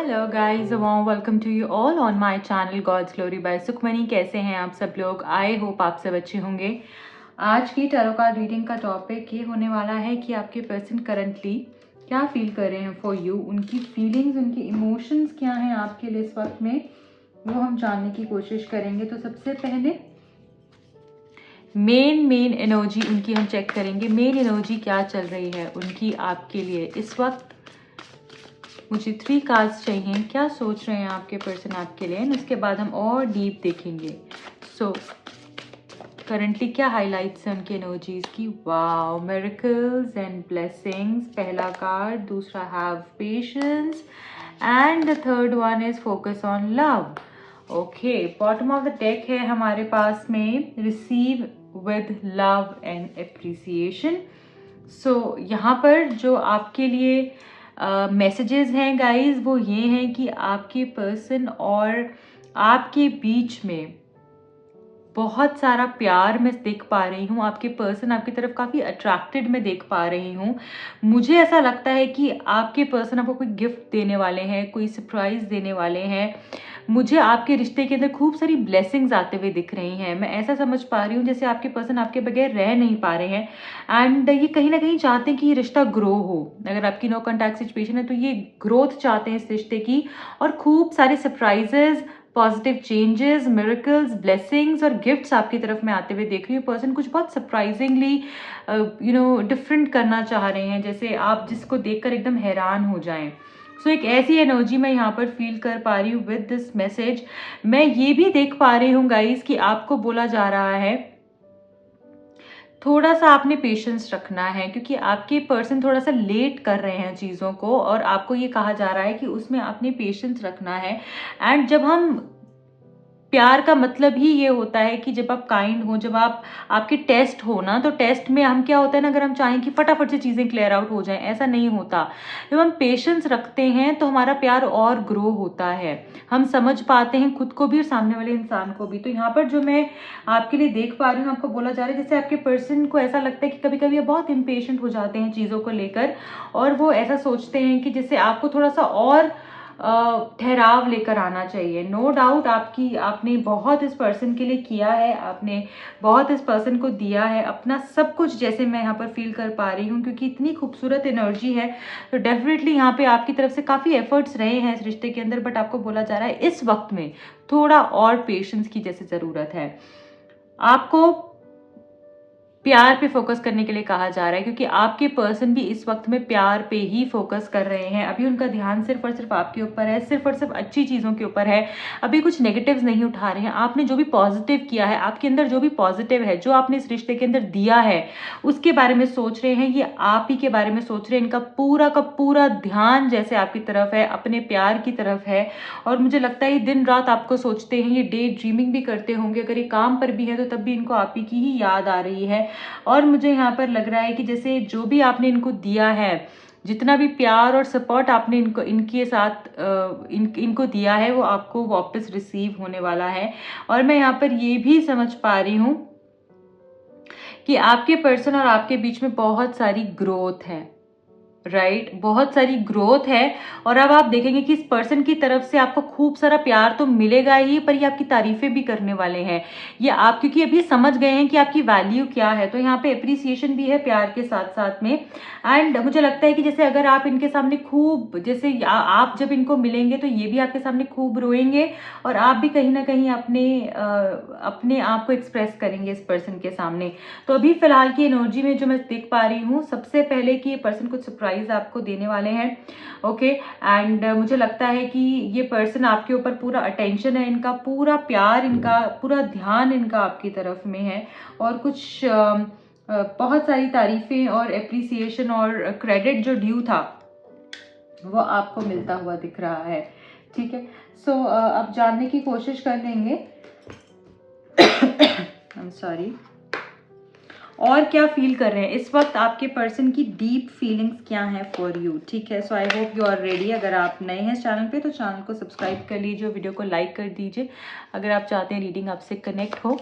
Hello guys, warm welcome to you all on my channel God's Glory by Sukhmani. कैसे हैं आप सब लोग? आई होप आप सब अच्छे होंगे। आज की टैरो कार्ड रीडिंग का टॉपिक ये होने वाला है कि आपके पर्सन करंटली क्या फील कर रहे हैं फॉर यू। उनकी फीलिंग्स, उनके इमोशंस क्या हैं आपके लिए इस वक्त में, वो हम जानने की कोशिश करेंगे। तो सबसे पहले मेन एनर्जी उनकी हम चेक करेंगे। मेन एनर्जी क्या चल रही है उनकी आपके लिए इस वक्त। मुझे 3 कार्ड्स चाहिए, क्या सोच रहे हैं आपके पर्सन आपके लिए, एंड उसके बाद हम और डीप देखेंगे। सो करंटली क्या हाइलाइट्स हैं उनकी एनर्जीज की। वाओ, मिरेकल्स एंड ब्लेसिंग्स पहला कार्ड, दूसरा have patience and the third one is focus on love. Okay, bottom of the deck है हमारे पास में receive with love and appreciation. So यहाँ पर जो आपके लिए मैसेजेस हैं गाइस, वो ये हैं कि आपके पर्सन और आपके बीच में बहुत सारा प्यार मैं देख पा रही हूँ। आपके पर्सन आपकी तरफ काफ़ी अट्रैक्टेड मैं देख पा रही हूँ। मुझे ऐसा लगता है कि आपके पर्सन आपको कोई गिफ्ट देने वाले हैं, कोई सरप्राइज देने वाले हैं। मुझे आपके रिश्ते के अंदर खूब सारी ब्लेसिंग्स आते हुए दिख रही हैं। मैं ऐसा समझ पा रही हूँ जैसे आपके पर्सन आपके बगैर रह नहीं पा रहे हैं एंड ये कहीं ना कहीं चाहते हैं कि ये रिश्ता ग्रो हो। अगर आपकी नो कॉन्टैक्ट सिचुएशन है तो ये ग्रोथ चाहते हैं इस रिश्ते की, और खूब सारे surprises, positive changes, miracles, blessings और गिफ्ट्स आपकी तरफ में आते हुए देख रही हूँ। पर्सन कुछ बहुत सरप्राइजिंगली डिफरेंट करना चाह रहे हैं, जैसे आप जिसको देखकर एकदम हैरान हो जाएं। सो एक ऐसी एनर्जी मैं यहाँ पर फील कर पा रही हूँ विद दिस मैसेज। मैं ये भी देख पा रही हूँ गाइस कि आपको बोला जा रहा है थोड़ा सा आपने पेशेंस रखना है, क्योंकि आपके पर्सन थोड़ा सा लेट कर रहे हैं चीज़ों को, और आपको ये कहा जा रहा है कि उसमें आपने पेशेंस रखना है। एंड जब हम प्यार का मतलब ही ये होता है कि जब आप काइंड हो, जब आप आपके टेस्ट हो ना, तो टेस्ट में हम क्या होता है ना, अगर हम चाहें कि फटाफट से चीज़ें क्लियर आउट हो जाएं, ऐसा नहीं होता। जब हम पेशेंस रखते हैं तो हमारा प्यार और ग्रो होता है, हम समझ पाते हैं खुद को भी और सामने वाले इंसान को भी। तो यहाँ पर जो मैं आपके लिए देख पा रही हूँ, आपको बोला जा रहा है जैसे आपके पर्सन को ऐसा लगता है कि कभी कभी बहुत इम्पेशेंट हो जाते हैं चीज़ों को लेकर, और वो ऐसा सोचते हैं कि जैसे आपको थोड़ा सा और ठहराव लेकर आना चाहिए। नो डाउट आपने बहुत इस पर्सन के लिए किया है, आपने बहुत इस पर्सन को दिया है अपना सब कुछ, जैसे मैं यहाँ पर फील कर पा रही हूँ, क्योंकि इतनी खूबसूरत एनर्जी है। तो डेफिनेटली यहाँ पे आपकी तरफ से काफ़ी एफर्ट्स रहे हैं इस रिश्ते के अंदर, बट आपको बोला जा रहा है इस वक्त में थोड़ा और पेशेंस की जैसे ज़रूरत है। आपको प्यार पे फोकस करने के लिए कहा जा रहा है, क्योंकि आपके पर्सन भी इस वक्त में प्यार पे ही फोकस कर रहे हैं। अभी उनका ध्यान सिर्फ और सिर्फ आपके ऊपर है, सिर्फ और सिर्फ अच्छी चीज़ों के ऊपर है। अभी कुछ नेगेटिव्स नहीं उठा रहे हैं। आपने जो भी पॉजिटिव किया है, आपके अंदर जो भी पॉजिटिव है, जो आपने इस रिश्ते के अंदर दिया है, उसके बारे में सोच रहे हैं। ये आप ही के बारे में सोच रहे हैं। इनका पूरा का पूरा ध्यान जैसे आपकी तरफ है, अपने प्यार की तरफ है। और मुझे लगता है ये दिन रात आपको सोचते हैं, ये डे ड्रीमिंग भी करते होंगे। अगर ये काम पर भी है तो तब भी इनको आप ही की ही याद आ रही है। और मुझे यहाँ पर लग रहा है कि जैसे जो भी आपने इनको दिया है, जितना भी प्यार और सपोर्ट आपने इनके साथ इनको दिया है, वो आपको वापस रिसीव होने वाला है। और मैं यहाँ पर ये भी समझ पा रही हूँ कि आपके पर्सन और आपके बीच में बहुत सारी ग्रोथ है। राइट, बहुत सारी ग्रोथ है। और अब आप देखेंगे कि इस पर्सन की तरफ से आपको खूब सारा प्यार तो मिलेगा ही, पर ये आपकी तारीफें भी करने वाले हैं। ये आप क्योंकि अभी समझ गए हैं कि आपकी वैल्यू क्या है, तो यहाँ पे अप्रिसिएशन भी है प्यार के साथ साथ में। एंड मुझे लगता है कि जैसे अगर आप इनके सामने खूब, जैसे आप जब इनको मिलेंगे तो ये भी आपके सामने खूब रोएंगे, और आप भी कहीं ना कहीं अपने आप को एक्सप्रेस करेंगे इस पर्सन के सामने। तो अभी फिलहाल की एनर्जी में जो मैं देख पा रही हूँ, सबसे पहले कि ये पर्सन कुछ सरप्राइज आपको देने वाले हैं। ओके, एंड मुझे लगता है कि ये पर्सन आपके ऊपर पूरा अटेंशन है, इनका पूरा प्यार, इनका पूरा ध्यान इनका आपकी तरफ में है। और कुछ बहुत सारी तारीफें और एप्रिसिएशन और क्रेडिट जो ड्यू था वो आपको मिलता हुआ दिख रहा है। ठीक है, सो अब जानने की कोशिश कर लेंगे आई एम सॉरी, और क्या फील कर रहे हैं इस वक्त आपके पर्सन की डीप फीलिंग्स क्या हैं फॉर यू। ठीक है, so I hope you are ready. अगर आप नए हैं इस चैनल पे तो चैनल को सब्सक्राइब कर लीजिए, वीडियो को लाइक कर दीजिए। अगर आप चाहते हैं रीडिंग आपसे कनेक्ट हो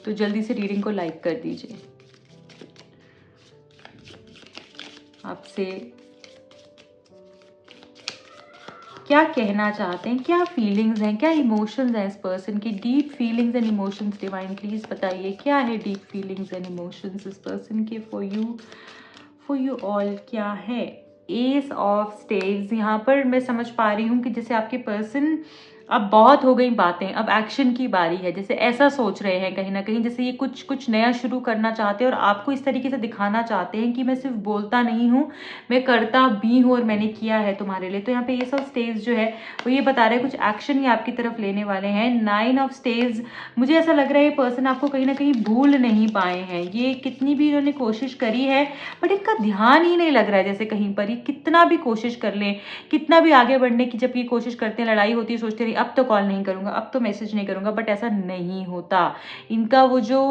तो जल्दी से रीडिंग को लाइक कर दीजिए। आपसे क्या कहना चाहते हैं, क्या फीलिंग्स हैं, क्या इमोशंस हैं इस पर्सन की, deep feelings and emotions. Divine please बताइए क्या है डीप फीलिंग्स एंड इमोशंस इस पर्सन के फॉर यू ऑल क्या है। एस ऑफ स्टेव्स, यहाँ पर मैं समझ पा रही हूँ कि जैसे आपके पर्सन, अब बहुत हो गई बातें, अब एक्शन की बारी है। जैसे ऐसा सोच रहे हैं कहीं ना कहीं, जैसे ये कुछ नया शुरू करना चाहते हैं और आपको इस तरीके से दिखाना चाहते हैं कि मैं सिर्फ बोलता नहीं हूँ, मैं करता भी हूँ और मैंने किया है तुम्हारे लिए। तो यहाँ पे ये सब स्टेज जो है वो ये बता रहे हैं कुछ एक्शन ये आपकी तरफ लेने वाले हैं। 9 ऑफ स्टेज, मुझे ऐसा लग रहा है ये पर्सन आपको कहीं ना कहीं भूल नहीं पाए हैं। ये कितनी भी इन्होंने कोशिश करी है बट इनका ध्यान ही नहीं लग रहा है। जैसे कहीं पर ये कितना भी कोशिश कर लें, कितना भी आगे बढ़ने की जब ये कोशिश करते हैं, लड़ाई होती है, सोचते हैं अब तो कॉल नहीं करूंगा, अब तो मैसेज नहीं करूंगा, बट ऐसा नहीं होता। इनका वो जो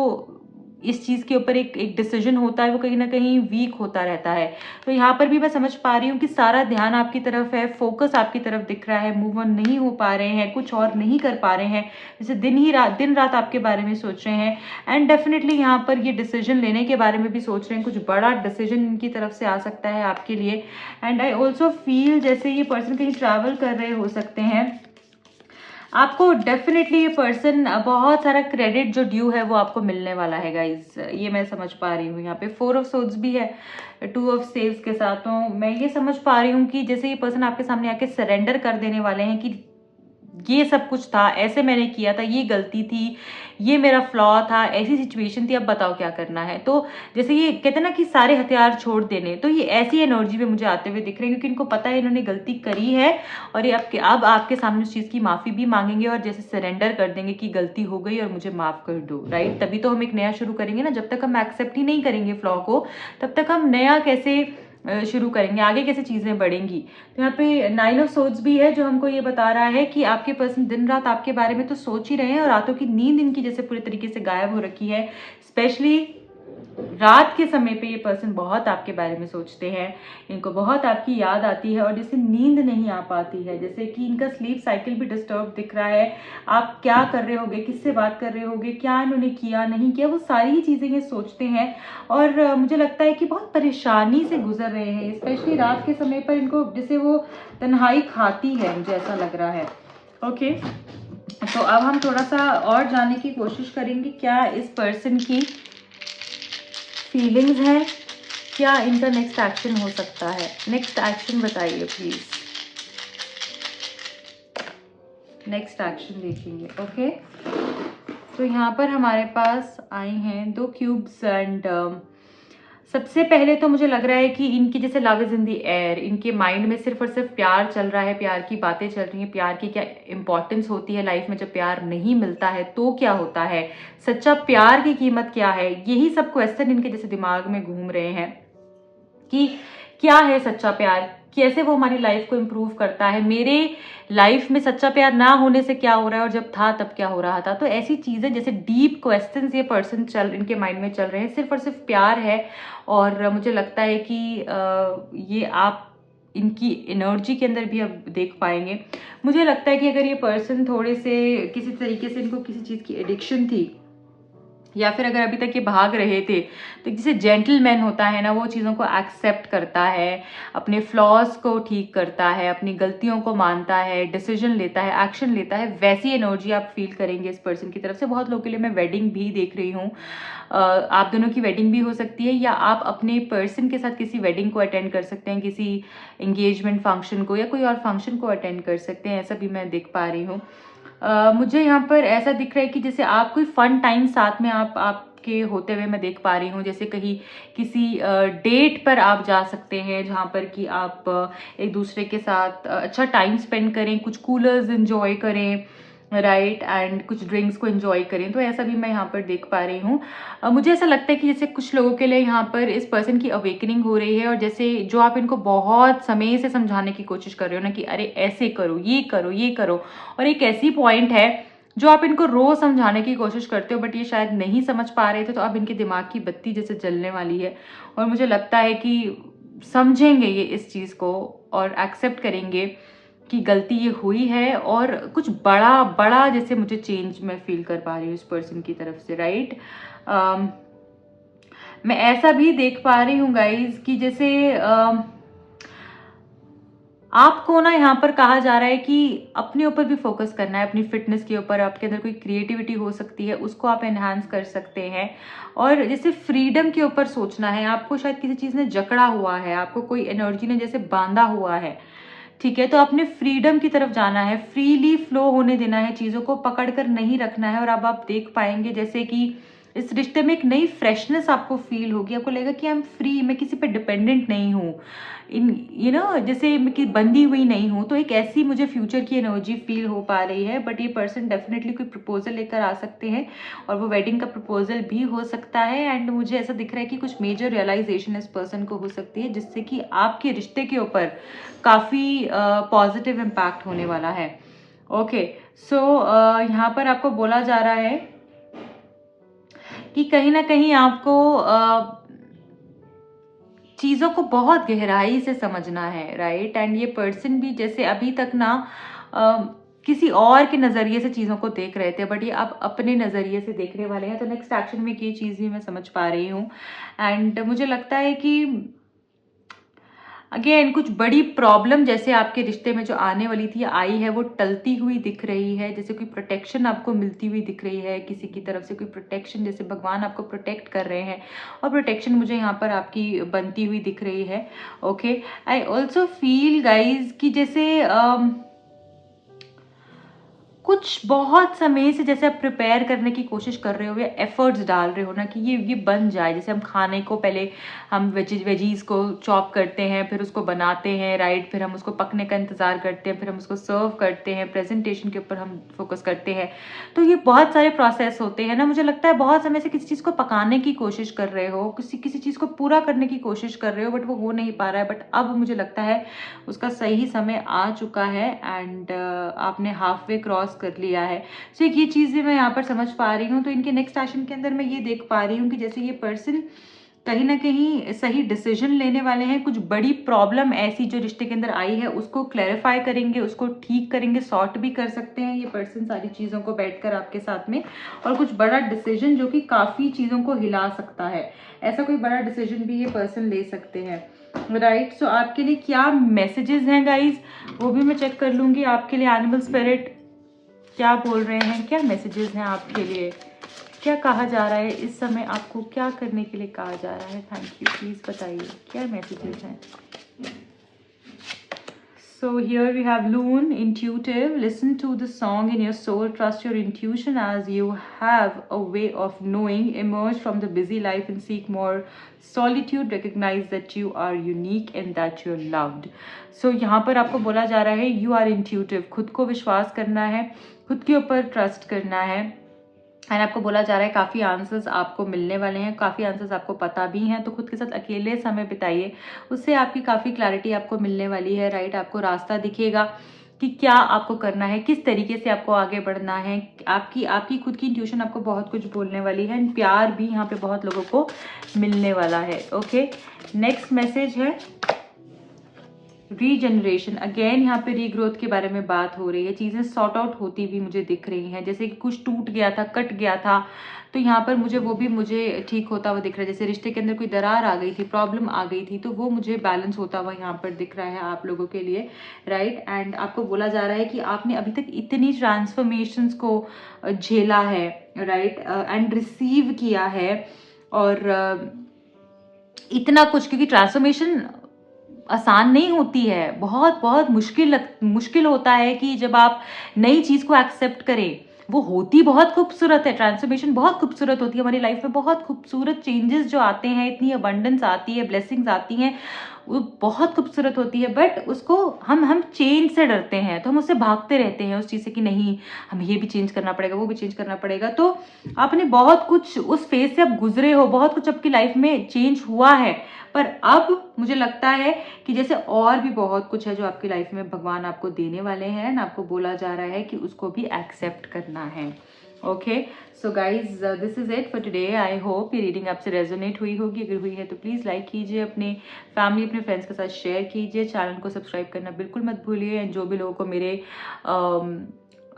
इस चीज़ के ऊपर एक डिसीजन होता है वो कहीं ना कहीं वीक होता रहता है। तो यहाँ पर भी मैं समझ पा रही हूँ कि सारा ध्यान आपकी तरफ है, फोकस आपकी तरफ दिख रहा है, मूव ऑन नहीं हो पा रहे हैं, कुछ और नहीं कर पा रहे हैं, जैसे दिन रात आपके बारे में सोच रहे हैं। एंड डेफिनेटली यहाँ पर ये डिसीजन लेने के बारे में भी सोच रहे हैं, कुछ बड़ा डिसीजन इनकी तरफ से आ सकता है आपके लिए। एंड आई ऑल्सो फील जैसे ये पर्सन कहीं ट्रैवल कर रहे हो सकते हैं। आपको डेफिनेटली ये पर्सन बहुत सारा क्रेडिट जो ड्यू है वो आपको मिलने वाला है गाइज, ये मैं समझ पा रही हूँ। यहाँ पे 4 ऑफ सोर्ड्स भी है 2 ऑफ स्टेव्स के साथ। तो मैं ये समझ पा रही हूँ कि जैसे ये पर्सन आपके सामने आके सरेंडर कर देने वाले हैं कि ये सब कुछ था, ऐसे मैंने किया था, ये गलती थी, ये मेरा फ्लॉ था, ऐसी सिचुएशन थी, अब बताओ क्या करना है। तो जैसे ये कहते हैं ना कि सारे हथियार छोड़ देने, तो ये ऐसी एनर्जी में मुझे आते हुए दिख रहे हैं क्योंकि इनको पता है इन्होंने गलती करी है और ये अब आपके सामने उस चीज़ की माफ़ी भी मांगेंगे और जैसे सरेंडर कर देंगे कि गलती हो गई और मुझे माफ़ कर दो, राइट। तभी तो हम एक नया शुरू करेंगे ना। जब तक हम एक्सेप्ट ही नहीं करेंगे फ्लॉ को, तब तक हम नया कैसे शुरू करेंगे, आगे कैसे चीजें बढ़ेंगी। तो यहाँ पे 9 ऑफ सोर्ड्स भी है जो हमको ये बता रहा है कि आपके पर्सन दिन रात आपके बारे में तो सोच ही रहे हैं और रातों की नींद इनकी जैसे पूरे तरीके से गायब हो रखी है। स्पेशली रात के समय पे ये पर्सन बहुत आपके बारे में सोचते हैं, इनको बहुत आपकी याद आती है और जैसे नींद नहीं आ पाती है, जैसे कि इनका स्लीप साइकिल भी डिस्टर्ब दिख रहा है। आप क्या कर रहे होगे, किससे बात कर रहे होगे, क्या इन्होंने किया नहीं किया, वो सारी ही चीज़ें ये सोचते हैं और मुझे लगता है कि बहुत परेशानी से गुजर रहे हैं। स्पेशली रात के समय पर इनको जैसे वो तन्हाई खाती है, मुझे ऐसा लग रहा है। ओके, तो अब हम थोड़ा सा और जानने की कोशिश करेंगे क्या इस पर्सन की फीलिंग्स है, क्या इनका नेक्स्ट एक्शन हो सकता है। नेक्स्ट एक्शन बताइए प्लीज, नेक्स्ट एक्शन देखेंगे। ओके, तो यहाँ पर हमारे पास आए हैं 2 क्यूब्स एंड सबसे पहले तो मुझे लग रहा है कि इनकी जैसे love is in the air, इनके माइंड में सिर्फ और सिर्फ प्यार चल रहा है, प्यार की बातें चल रही हैं, प्यार की क्या इंपॉर्टेंस होती है लाइफ में, जब प्यार नहीं मिलता है तो क्या होता है, सच्चा प्यार की कीमत क्या है, यही सब क्वेश्चन इनके जैसे दिमाग में घूम रहे हैं कि क्या है सच्चा प्यार, कैसे वो हमारी लाइफ को इम्प्रूव करता है, मेरे लाइफ में सच्चा प्यार ना होने से क्या हो रहा है और जब था तब क्या हो रहा था। तो ऐसी चीज़ें जैसे डीप क्वेश्चंस ये पर्सन इनके माइंड में चल रहे हैं, सिर्फ और सिर्फ प्यार है। और मुझे लगता है कि ये आप इनकी एनर्जी के अंदर भी अब देख पाएंगे। मुझे लगता है कि अगर ये पर्सन थोड़े से किसी तरीके से इनको किसी चीज़ की एडिक्शन थी या फिर अगर अभी तक ये भाग रहे थे, तो जैसे जेंटलमैन होता है ना, वो चीज़ों को एक्सेप्ट करता है, अपने फ्लॉज को ठीक करता है, अपनी गलतियों को मानता है, डिसीजन लेता है, एक्शन लेता है, वैसी एनर्जी आप फील करेंगे इस पर्सन की तरफ से। बहुत लोगों के लिए मैं वेडिंग भी देख रही हूँ, आप दोनों की वेडिंग भी हो सकती है या आप अपने पर्सन के साथ किसी वेडिंग को अटेंड कर सकते हैं, किसी एंगेजमेंट फंक्शन को या कोई और फंक्शन को अटेंड कर सकते हैं, ऐसा भी मैं देख पा रही हूँ। मुझे यहाँ पर ऐसा दिख रहा है कि जैसे आप कोई फन टाइम साथ में आपके होते हुए मैं देख पा रही हूँ, जैसे कहीं किसी डेट पर आप जा सकते हैं जहाँ पर कि आप एक दूसरे के साथ अच्छा टाइम स्पेंड करें, कुछ कूलर्स एंजॉय करें, राइट, एंड कुछ ड्रिंक्स को एंजॉय करें। तो ऐसा भी मैं यहाँ पर देख पा रही हूँ। मुझे ऐसा लगता है कि जैसे कुछ लोगों के लिए यहाँ पर इस पर्सन की अवेकनिंग हो रही है और जैसे जो आप इनको बहुत समय से समझाने की कोशिश कर रहे हो ना कि अरे ऐसे करो, ये करो, ये करो, और एक ऐसी पॉइंट है जो आप इनको रोज समझाने की कोशिश करते हो बट ये शायद नहीं समझ पा रहे थे, तो अब इनके दिमाग की बत्ती जैसे जलने वाली है और मुझे लगता है कि समझेंगे ये इस चीज़ को और एक्सेप्ट करेंगे कि गलती ये हुई है और कुछ बड़ा बड़ा जैसे मुझे चेंज मैं फील कर पा रही हूँ इस पर्सन की तरफ से, राइट। मैं ऐसा भी देख पा रही हूँ गाइज कि जैसे आपको ना यहाँ पर कहा जा रहा है कि अपने ऊपर भी फोकस करना है, अपनी फिटनेस के ऊपर। आपके अंदर कोई क्रिएटिविटी हो सकती है, उसको आप एनहांस कर सकते हैं। और जैसे फ्रीडम के ऊपर सोचना है, आपको शायद किसी चीज़ ने जकड़ा हुआ है, आपको कोई एनर्जी ने जैसे बांधा हुआ है, ठीक है, तो अपने फ्रीडम की तरफ जाना है, फ्रीली फ्लो होने देना है, चीज़ों को पकड़ कर नहीं रखना है। और अब आप देख पाएंगे जैसे कि इस रिश्ते में एक नई फ्रेशनेस आपको फील होगी, आपको लगेगा कि आई एम फ्री, मैं किसी पे डिपेंडेंट नहीं हूँ, इन जैसे मैं कि बंधी हुई नहीं हूँ। तो एक ऐसी मुझे फ्यूचर की एनर्जी फील हो पा रही है। बट ये पर्सन डेफिनेटली कोई प्रपोजल लेकर आ सकते हैं, और वो वेडिंग का प्रपोजल भी हो सकता है। एंड मुझे ऐसा दिख रहा है कि कुछ मेजर रियलाइजेशन इस पर्सन को हो सकती है, जिससे कि आपके रिश्ते के ऊपर काफ़ी पॉजिटिव इम्पैक्ट होने वाला है। ओके, सो यहाँ पर आपको बोला जा रहा है कि कहीं ना कहीं आपको चीज़ों को बहुत गहराई से समझना है, राइट। एंड ये पर्सन भी जैसे अभी तक ना किसी और के नज़रिए से चीज़ों को देख रहे थे, बट ये अब अपने नज़रिए से देखने वाले हैं। तो नेक्स्ट एक्शन में ये चीज़ भी मैं समझ पा रही हूँ। एंड मुझे लगता है कि अगेन कुछ बड़ी प्रॉब्लम जैसे आपके रिश्ते में जो आने वाली थी, आई है, वो टलती हुई दिख रही है। जैसे कोई प्रोटेक्शन आपको मिलती हुई दिख रही है, किसी की तरफ से कोई प्रोटेक्शन, जैसे भगवान आपको प्रोटेक्ट कर रहे हैं, और प्रोटेक्शन मुझे यहाँ पर आपकी बनती हुई दिख रही है। Okay, I also feel guys कि जैसे कुछ बहुत समय से जैसे आप प्रिपेयर करने की कोशिश कर रहे हो या एफर्ट्स डाल रहे हो ना कि ये बन जाए। जैसे हम खाने को पहले हम वेजीज को चॉप करते हैं, फिर उसको बनाते हैं, राइट, फिर हम उसको पकने का इंतज़ार करते हैं, फिर हम उसको सर्व करते हैं, प्रेजेंटेशन के ऊपर हम फोकस करते हैं। तो ये बहुत सारे प्रोसेस होते हैं ना। मुझे लगता है बहुत समय से किसी चीज़ को पकाने की कोशिश कर रहे हो, किसी चीज़ को पूरा करने की कोशिश कर रहे हो, बट वो हो नहीं पा रहा है। बट अब मुझे लगता है उसका सही समय आ चुका है, एंड आपने हाफ वे क्रॉस कर लिया है। सो ये चीज़ें मैं यहाँ पर समझ पा रही हूँ। तो इनके नेक्स्ट एक्शन के अंदर मैं ये देख पा रही हूँ कि जैसे ये पर्सन कहीं ना कहीं सही डिसीजन लेने वाले हैं। कुछ बड़ी प्रॉब्लम ऐसी जो रिश्ते के अंदर आई है उसको क्लैरिफाई करेंगे, उसको ठीक करेंगे, सॉर्ट भी कर सकते हैं ये पर्सन सारी चीज़ों को बैठकर आपके साथ में। और कुछ बड़ा डिसीजन जो कि काफ़ी चीज़ों को हिला सकता है, ऐसा कोई बड़ा डिसीजन भी ये पर्सन ले सकते हैं, राइट। सो आपके लिए क्या मैसेजेस हैं गाइज, वो भी मैं चेक कर लूँगी। आपके लिए एनिमल स्पिरिट क्या बोल रहे हैं, क्या मैसेजेस हैं आपके लिए, क्या कहा जा रहा है इस समय, आपको क्या करने के लिए कहा जा रहा है। थैंक यू, प्लीज़ बताइए क्या मैसेजेस हैं। So here we have Loon, intuitive. Listen to the song in your soul. Trust your intuition as you have a way of knowing. Emerge from the busy life and seek more solitude. Recognize that you are unique and that you're loved. So यहाँ पर आपको बोला जा रहा है you are intuitive. खुद को विश्वास करना है, खुद के ऊपर ट्रस्ट करना है। एंड आपको बोला जा रहा है काफ़ी आंसर्स आपको मिलने वाले हैं, काफ़ी आंसर्स आपको पता भी हैं। तो खुद के साथ अकेले समय बिताइए, उससे आपकी काफ़ी क्लैरिटी आपको मिलने वाली है, राइट। आपको रास्ता दिखेगा कि क्या आपको करना है, किस तरीके से आपको आगे बढ़ना है। आपकी खुद की इंट्यूशन आपको बहुत कुछ बोलने वाली है। एंड प्यार भी यहाँ पे बहुत लोगों को मिलने वाला है। ओके, नेक्स्ट मैसेज है रीजनरेशन। अगेन यहाँ पे रीग्रोथ के बारे में बात हो रही है, चीज़ें सॉर्ट आउट होती हुई मुझे दिख रही हैं। जैसे कि कुछ टूट गया था, कट गया था, तो यहाँ पर मुझे ठीक होता हुआ दिख रहा है। जैसे रिश्ते के अंदर कोई दरार आ गई थी, प्रॉब्लम आ गई थी, तो वो मुझे बैलेंस होता हुआ यहाँ पर दिख रहा है आप लोगों के लिए, राइट। एंड आपको बोला जा रहा है कि आपने अभी तक इतनी ट्रांसफॉर्मेशंस को झेला है, राइट, एंड रिसीव किया है, और इतना कुछ, क्योंकि ट्रांसफॉर्मेशन आसान नहीं होती है, बहुत बहुत मुश्किल होता है कि जब आप नई चीज़ को एक्सेप्ट करें। वो होती बहुत खूबसूरत है, ट्रांसफॉर्मेशन बहुत खूबसूरत होती है हमारी लाइफ में, बहुत खूबसूरत चेंजेस जो आते हैं, इतनी अबंडेंस आती है, ब्लेसिंग्स आती हैं, वो बहुत खूबसूरत होती है। बट उसको हम चेंज से डरते हैं, तो हम उससे भागते रहते हैं उस चीज़ से कि नहीं हमें ये भी चेंज करना पड़ेगा, वो भी चेंज करना पड़ेगा। तो आपने बहुत कुछ उस फेज से आप गुजरे हो, बहुत कुछ आपकी लाइफ में चेंज हुआ है, पर अब मुझे लगता है कि जैसे और भी बहुत कुछ है जो आपकी लाइफ में भगवान आपको देने वाले हैं, ना आपको बोला जा रहा है कि उसको भी एक्सेप्ट करना है। Okay, so guys this is it for today. I hope ये रीडिंग आपसे रेजोनेट हुई होगी। अगर हुई है तो प्लीज़ लाइक कीजिए, अपने फैमिली, अपने फ्रेंड्स के साथ शेयर कीजिए, चैनल को सब्सक्राइब करना बिल्कुल मत भूलिए। एंड जो भी लोगों को मेरे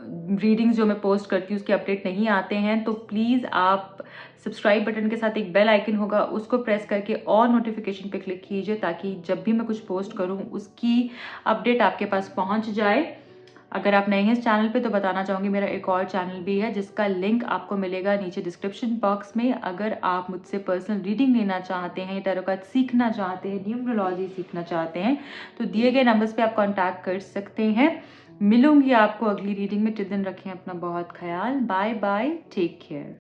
रीडिंग्स जो मैं पोस्ट करती हूँ उसके अपडेट नहीं आते हैं, तो प्लीज़ आप सब्सक्राइब बटन के साथ एक बेल आइकन होगा, उसको प्रेस करके और नोटिफिकेशन पे क्लिक कीजिए, ताकि जब भी मैं कुछ पोस्ट करूँ उसकी अपडेट आपके पास पहुँच जाए। अगर आप नए हैं इस चैनल पे तो बताना चाहूँगी मेरा एक और चैनल भी है जिसका लिंक आपको मिलेगा नीचे डिस्क्रिप्शन बॉक्स में। अगर आप मुझसे पर्सनल रीडिंग लेना चाहते हैं, टैरो कार्ड सीखना चाहते हैं, न्यूमरोलॉजी सीखना चाहते हैं, तो दिए गए नंबर्स पे आप कांटेक्ट कर सकते हैं। मिलूंगी आपको अगली रीडिंग में। टिल दिन रखें अपना बहुत ख्याल। Bye bye, take care.